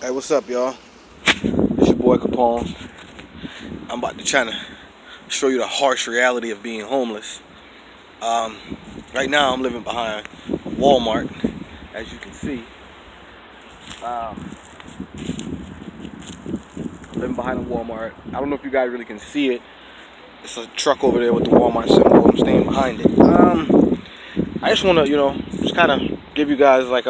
Hey, what's up, y'all? It's your boy Capone. I'm about to try to show you the harsh reality of being homeless. Um, right now, I'm living behind Walmart, as you can see. Um, living behind a Walmart. I don't know if you guys really can see it. It's a truck over there with the Walmart symbol. I'm staying behind it. I just want to, just kind of give you guys like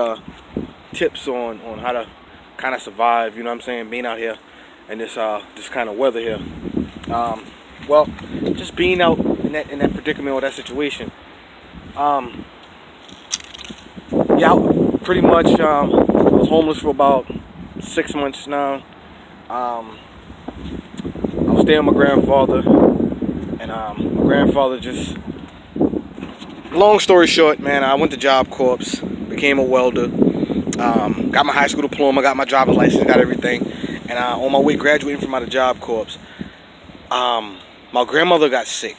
tips on how to kind of survive. You know what I'm saying? Being out here in this kind of weather here. Um, well, just being out in that predicament or that situation. Um, yeah, pretty much. I was homeless for about 6 months now. Um, I was staying with my grandfather, and my grandfather just. Long story short, man, I went to Job Corps, became a welder, got my high school diploma, got my driver's license, got everything, and on my way graduating from out of Job Corps, my grandmother got sick,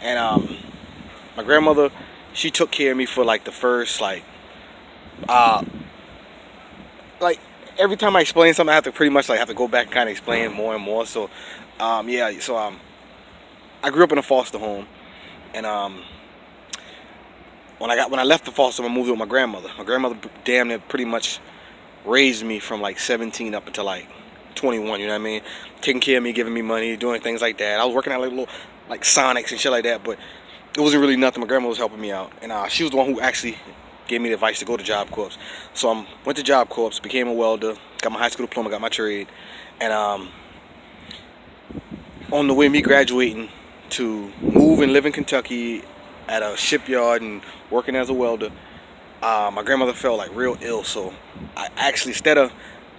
and my grandmother, she took care of me for like the first uh, like every time I explain something, I have to pretty much like have to go back and kind of explain more and more. So, yeah, so I grew up in a foster home, and when I left the foster home, I moved with my grandmother. My grandmother damn near pretty much raised me from like 17 up until like 21. You know what I mean? Taking care of me, giving me money, doing things like that. I was working at like little like Sonics and shit like that, but it wasn't really nothing. My grandma was helping me out, and she was the one who actually gave me the advice to go to Job Corps. So I went to Job Corps, became a welder, got my high school diploma, got my trade, and on the way me graduating to move and live in Kentucky at a shipyard and working as a welder, my grandmother felt like real ill. So I actually, instead of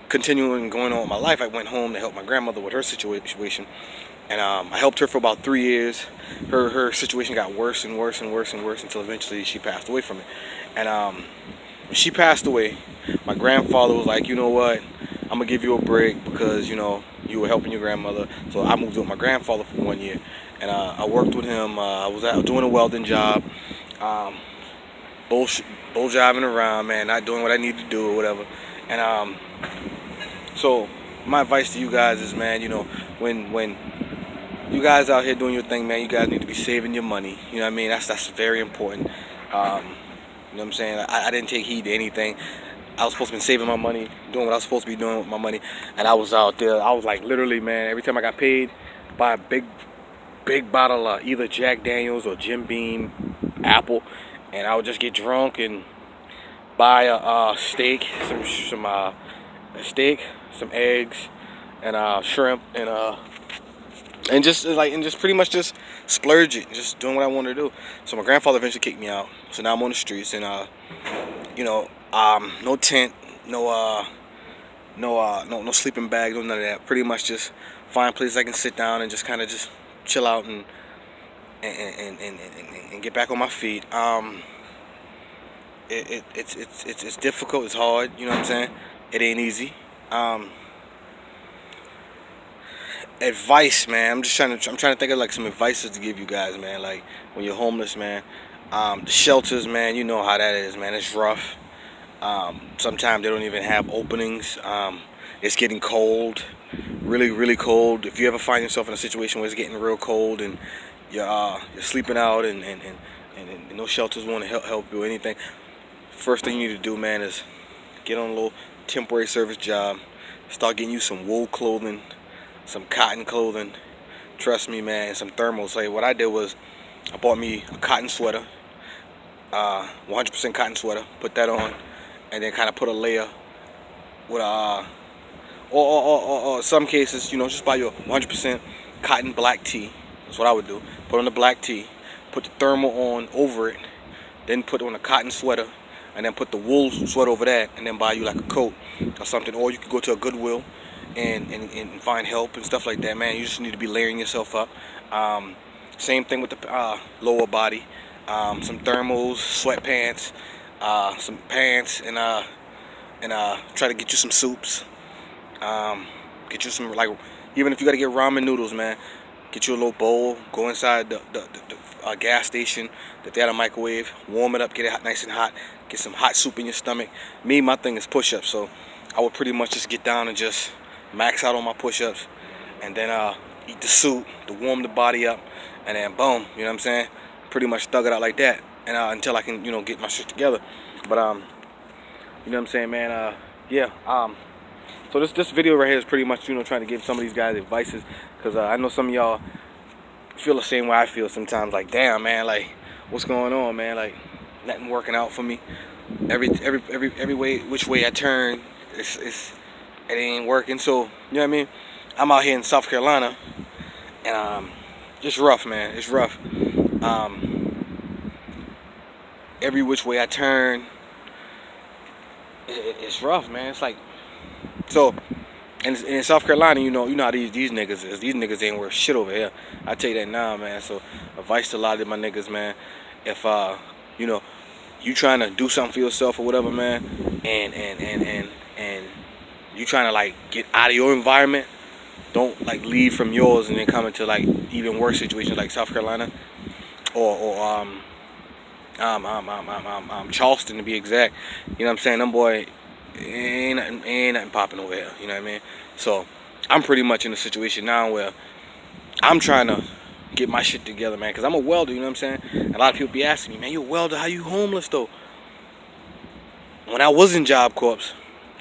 continuing going on with my life, I went home to help my grandmother with her situation. And I helped her for about 3 years. Her situation got worse and worse and worse and worse until eventually she passed away from it. And when she passed away, my grandfather was like, you know what, I'm gonna give you a break because you were helping your grandmother. So I moved with my grandfather for 1 year, and I worked with him. I was out doing a welding job, um, bull driving around, man, not doing what I need to do or whatever. And so my advice to you guys is, man, when you guys out here doing your thing, man, you guys need to be saving your money. You know what I mean? That's very important. You know what I'm saying? I didn't take heed to anything. I was supposed to be saving my money, doing what I was supposed to be doing with my money, and I was out there. I was like, literally, man, every time I got paid, buy a big bottle of either Jack Daniels or Jim Beam Apple, and I would just get drunk and buy a steak, a steak, some eggs, and shrimp, and just pretty much just splurge it, just doing what I wanted to do. So my grandfather eventually kicked me out. So now I'm on the streets, and no tent, no sleeping bag, no none of that. Pretty much just find places I can sit down and just kind of just chill out and get back on my feet. It's difficult, it's hard. You know what I'm saying? It ain't easy. Advice, man. I'm trying to think of like some advices to give you guys, man. Like when you're homeless, man. The shelters, man. You know how that is, man. It's rough. Sometimes they don't even have openings. It's getting cold, really, really cold. If you ever find yourself in a situation where it's getting real cold and you're sleeping out and no shelters want to help you or anything, first thing you need to do, man, is get on a little temporary service job. Start getting you some wool clothing, some cotton clothing. Trust me, man, some thermals. Like what I did was I bought me a cotton sweater, 100% cotton sweater. Put that on, and then kind of put a layer with or some cases, just buy your 100% cotton black tee. That's what I would do. Put on the black tee, put the thermal on over it, then put on a cotton sweater, and then put the wool sweater over that, and then buy you like a coat or something. Or you could go to a Goodwill and find help and stuff like that, man. You just need to be layering yourself up. Same thing with the lower body. Some thermals, sweatpants, some pants, and try to get you some soups. Get you some, like, even if you gotta get ramen noodles, man, get you a little bowl. Go inside the gas station that they had a microwave. Warm it up, get it hot, nice and hot. Get some hot soup in your stomach. My thing is push-ups. So I would pretty much just get down and just max out on my push-ups, and then eat the soup to warm the body up, and then boom, you know what I'm saying? Pretty much thug it out like that, and until I can, get my shit together. But you know what I'm saying, man? Yeah. So this video right here is pretty much, trying to give some of these guys advices, because I know some of y'all feel the same way I feel sometimes. Like, damn, man, like, what's going on, man? Like, nothing working out for me. Every way, which way I turn, it ain't working. So, you know what I mean? I'm out here in South Carolina, and it's rough, man. It's rough. Every which way I turn, it's rough, man. It's like, so, and in South Carolina, you know how these niggas is. These niggas ain't worth shit over here. I tell you that now, man. So, advice to a lot of my niggas, man. If you trying to do something for yourself or whatever, man, and you trying to like get out of your environment, don't like leave from yours and then come into like even worse situations like South Carolina or Charleston to be exact. You know what I'm saying? Them boy ain't nothing popping over here. You know what I mean? So I'm pretty much in a situation now where I'm trying to get my shit together, man, because I'm a welder. You know what I'm saying? A lot of people be asking me, man, you a welder? How you homeless though? When I was in Job Corps,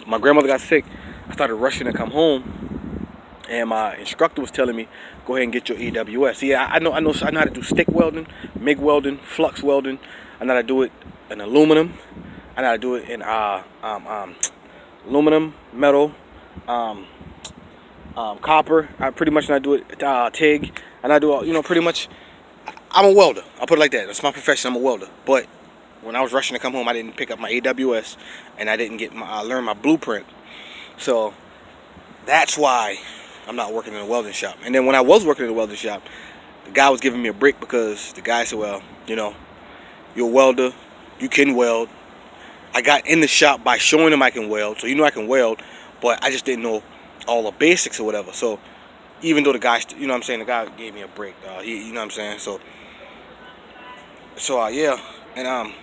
my grandmother got sick. I started rushing to come home, and my instructor was telling me, go ahead and get your AWS. Yeah, I know how to do stick welding, MIG welding, flux welding. I know how to do it in aluminum. I know how to do it in aluminum, metal, copper. I pretty much know how to do it TIG. And I do, pretty much. I'm a welder. I'll put it like that. That's my profession. I'm a welder. But when I was rushing to come home, I didn't pick up my AWS, and I didn't learn my blueprint. So that's why I'm not working in a welding shop. And then when I was working in a welding shop, the guy was giving me a break because the guy said, well, you're a welder, you can weld. I got in the shop by showing him I can weld, so I can weld, but I just didn't know all the basics or whatever. So even though the guy, the guy gave me a break, you know what I'm saying? So yeah, and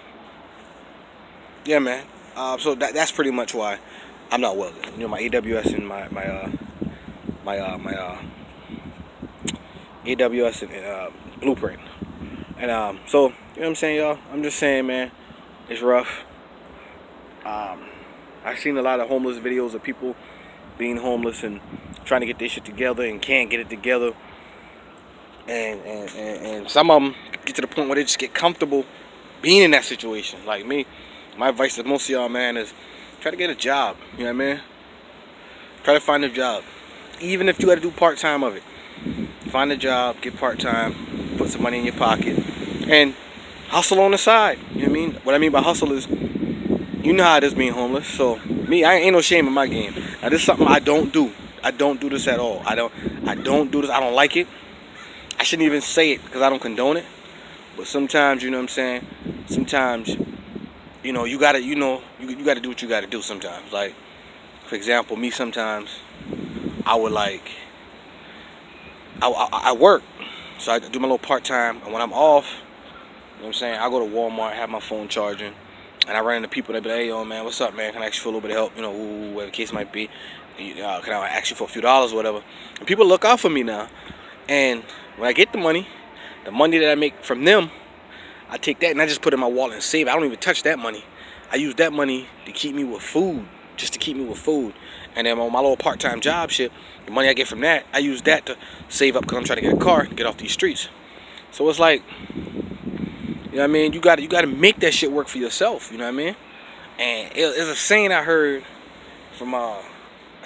yeah, man. So that's pretty much why I'm not welding. My AWS and my AWS and blueprint. And so, you know what I'm saying, y'all? I'm just saying, man, it's rough. I've seen a lot of homeless videos of people being homeless and trying to get their shit together and can't get it together. And some of them get to the point where they just get comfortable being in that situation. Like me, my advice to most of y'all, man, is try to get a job. You know what I mean? Try to find a job. Even if you got to do part-time of it. Find a job, get part-time, put some money in your pocket, and hustle on the side. You know what I mean? What I mean by hustle is, you know how it is being homeless. So me, I ain't no shame in my game. Now this is something I don't do. I don't do this at all. I don't do this. I don't like it. I shouldn't even say it because I don't condone it. But sometimes, you know what I'm saying? Sometimes, you gotta, you gotta do what you gotta do sometimes. Like, for example, me sometimes, I would like, I work. So I do my little part-time, and when I'm off, you know what I'm saying, I go to Walmart, have my phone charging, and I run into people that be like, hey, yo, man, what's up, man? Can I ask you for a little bit of help? Whatever the case might be. Can I ask you for a few dollars or whatever? And people look out for me now. And when I get the money that I make from them, I take that and I just put it in my wallet and save it. I don't even touch that money. I use that money to keep me with food, just to keep me with food. And then on my little part-time job shit, the money I get from that, I use that to save up because I'm trying to get a car and get off these streets. So it's like, you know what I mean? You gotta make that shit work for yourself. You know what I mean? And it's a saying I heard from I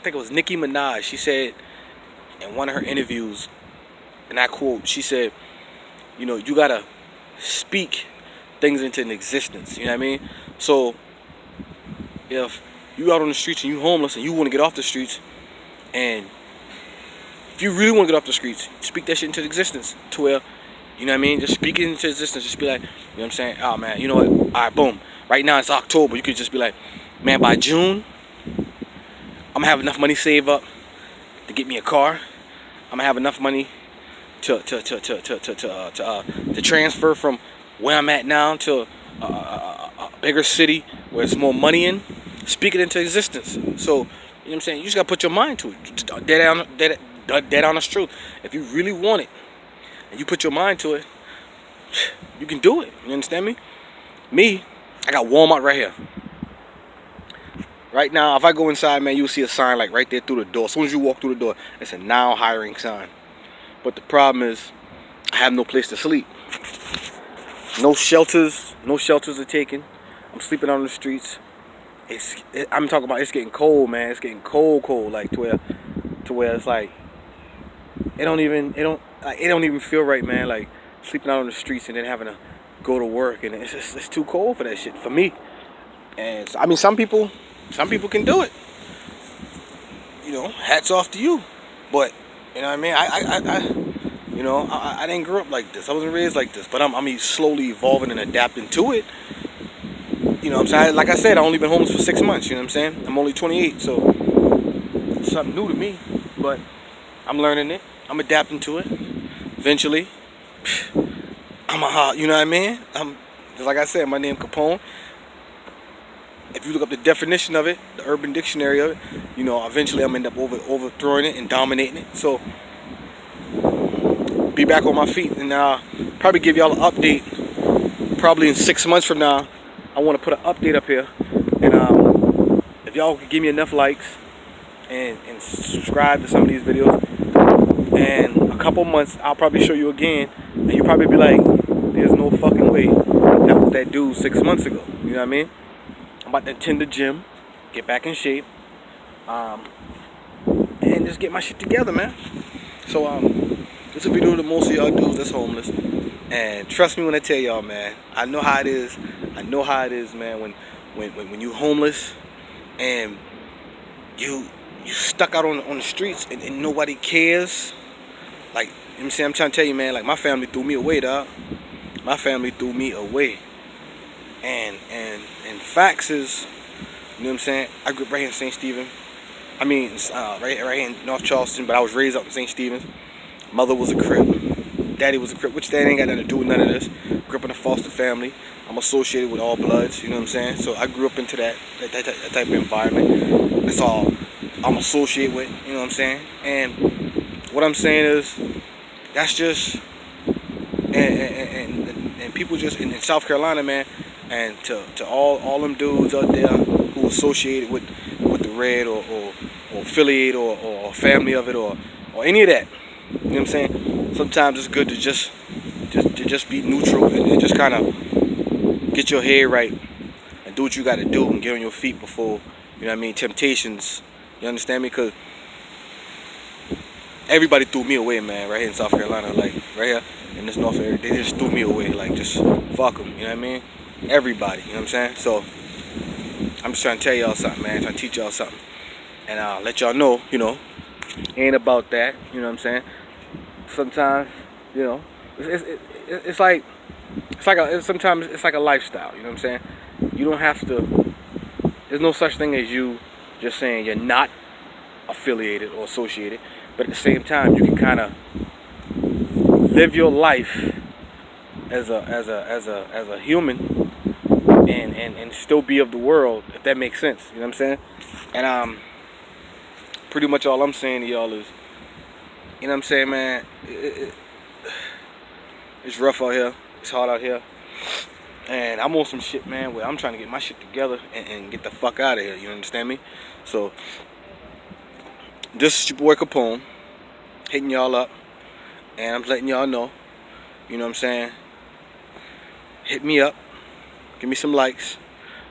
think it was Nicki Minaj. She said in one of her interviews, and I quote, she said, you gotta speak things into existence. You know what I mean? So if you out on the streets and you homeless and you want to get off the streets, and if you really want to get off the streets, speak that shit into existence to where, you know what I mean? Just speak it into existence. Just be like, you know what I'm saying? Oh, man, you know what? All right, boom. Right now it's October. You could just be like, man, by June, I'm going to have enough money saved up to get me a car. I'm going to have enough money to transfer from where I'm at now to a bigger city where there's more money in. Speak it into existence. So what I'm saying? You just gotta put your mind to it. Just dead honest truth. If you really want it, and you put your mind to it, you can do it. You understand me? Me, I got Walmart right here. Right now, if I go inside, man, you'll see a sign like right there through the door. As soon as you walk through the door, it's a now hiring sign. But the problem is, I have no place to sleep. No shelters are taken. I'm sleeping on the streets. I'm talking about it's getting cold, man. It's getting cold, like to where it's like it don't even feel right, man. Like sleeping out on the streets and then having to go to work, and it's too cold for that shit for me. And I mean, some people can do it. You know, hats off to you. But you know what I mean? I didn't grow up like this. I wasn't raised like this. But I'm slowly evolving and adapting to it. You know what I'm saying? Like I said, I've only been homeless for 6 months. You know what I'm saying? I'm only 28, so it's something new to me. But I'm learning it. I'm adapting to it. Eventually, you know what I mean? Just like I said, my name Capone. If you look up the definition of it, the Urban Dictionary of it, you know, eventually I'm gonna end up overthrowing it and dominating it. So, be back on my feet, and probably give y'all an update. Probably in 6 months from now, I want to put an update up here, and if y'all could give me enough likes and subscribe to some of these videos, and a couple months I'll probably show you again, and you'll probably be like, "There's no fucking way that was that dude 6 months ago." You know what I mean? I'm about to attend the gym, get back in shape, and just get my shit together, man. So this is a video to most of y'all dudes that's homeless, and trust me when I tell y'all, man, I know how it is. I know how it is, man. When you homeless and you stuck out on the streets and nobody cares. Like, you know what I'm saying? I'm trying to tell you, man. Like, my family threw me away, dog. My family threw me away. And facts is, you know what I'm saying? I grew up right here in St. Stephen. I mean, right here in North Charleston, but I was raised up in St. Stephen's. Mother was a Crip. Daddy was a Crip, which that ain't got nothing to do with none of this. Grew up in a foster family. I'm associated with all bloods, you know what I'm saying? So I grew up into that type of environment. That's all I'm associated with, you know what I'm saying? And what I'm saying is, that's just, and people just in South Carolina, man, and to all them dudes out there who associated with the Red or affiliate or family of it or any of that, you know what I'm saying? Sometimes it's good to just be neutral and just kind of get your head right and do what you got to do and get on your feet before, you know what I mean, temptations. You understand me? Because everybody threw me away, man, right here in South Carolina, like right here in this North area. They just threw me away, like just fuck them, you know what I mean? Everybody, you know what I'm saying? So I'm just trying to tell y'all something, man, trying to teach y'all something, and let y'all know, you know, ain't about that, you know what I'm saying? Sometimes, you know, sometimes it's like a lifestyle, you know what I'm saying? You don't have to, there's no such thing as you just saying you're not affiliated or associated, but at the same time you can kind of live your life as a human and still be of the world, if that makes sense, you know what I'm saying? And pretty much all I'm saying to y'all is, you know what I'm saying, man, it's rough out here, it's hard out here, and I'm on some shit, man, where I'm trying to get my shit together and get the fuck out of here, you understand me? So this is your boy Capone, hitting y'all up, and I'm letting y'all know, you know what I'm saying, hit me up, give me some likes,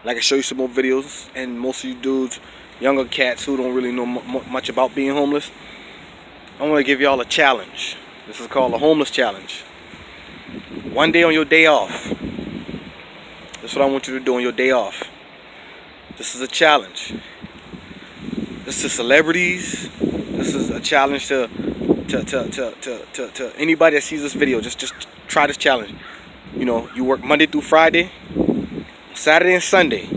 and I can show you some more videos. And most of you dudes, younger cats who don't really know much about being homeless, I want to give y'all a challenge. This is called a homeless challenge. One day on your day off, this is what I want you to do on your day off. This is a challenge. This is celebrities. This is a challenge to anybody that sees this video. Just try this challenge. You know, you work Monday through Friday, Saturday and Sunday.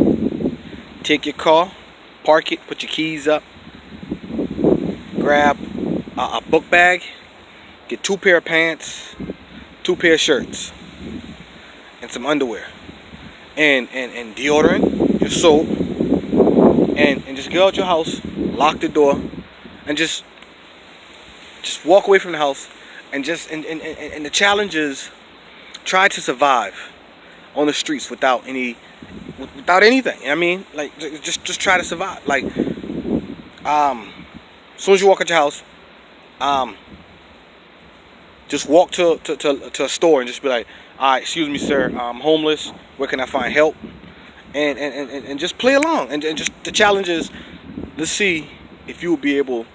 Take your car, park it, put your keys up, grab a book bag, get 2 pair of pants, 2 pair of shirts, and some underwear, and deodorant, your soap, and just get out your house, lock the door, and just walk away from the house, and the challenge is try to survive on the streets without anything. I mean, like just try to survive. Like as soon as you walk out your house, just walk to a store and just be like, all right, excuse me, sir, I'm homeless. Where can I find help? And just play along. And just the challenge is, let's see if you will be able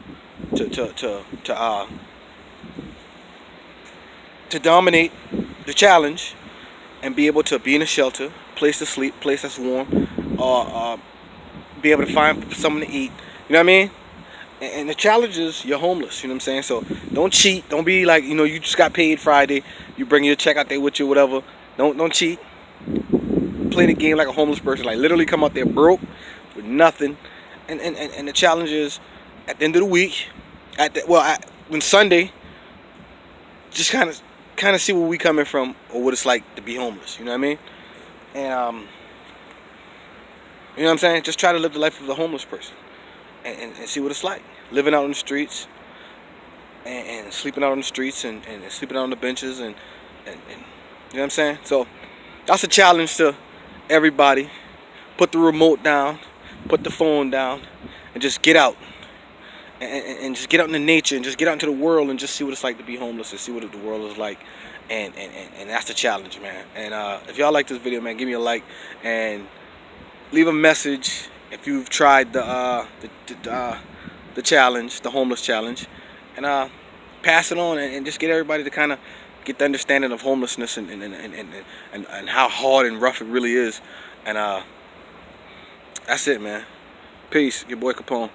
to dominate the challenge and be able to be in a shelter, place to sleep, place that's warm, or be able to find something to eat. You know what I mean? And the challenge is you're homeless. You know what I'm saying? So don't cheat. Don't be like, you just got paid Friday. You bring your check out there with you, whatever. Don't cheat. Play the game like a homeless person. Like literally come out there broke with nothing. And the challenge is at the end of the week, when Sunday, just kind of see where we coming from or what it's like to be homeless. You know what I mean? And you know what I'm saying? Just try to live the life of the homeless person and see what it's like. Living out on the streets and sleeping out on the streets and sleeping out on the benches and you know what I'm saying? So that's a challenge to everybody. Put the remote down, put the phone down, and just get out. And just get out into nature and just get out into the world and just see what it's like to be homeless and see what the world is like. And that's the challenge, man. And if y'all like this video, man, give me a like and leave a message if you've tried the challenge, the homeless challenge, and pass it on and just get everybody to kind of get the understanding of homelessness and how hard and rough it really is. And that's it, man. Peace. Your boy Capone.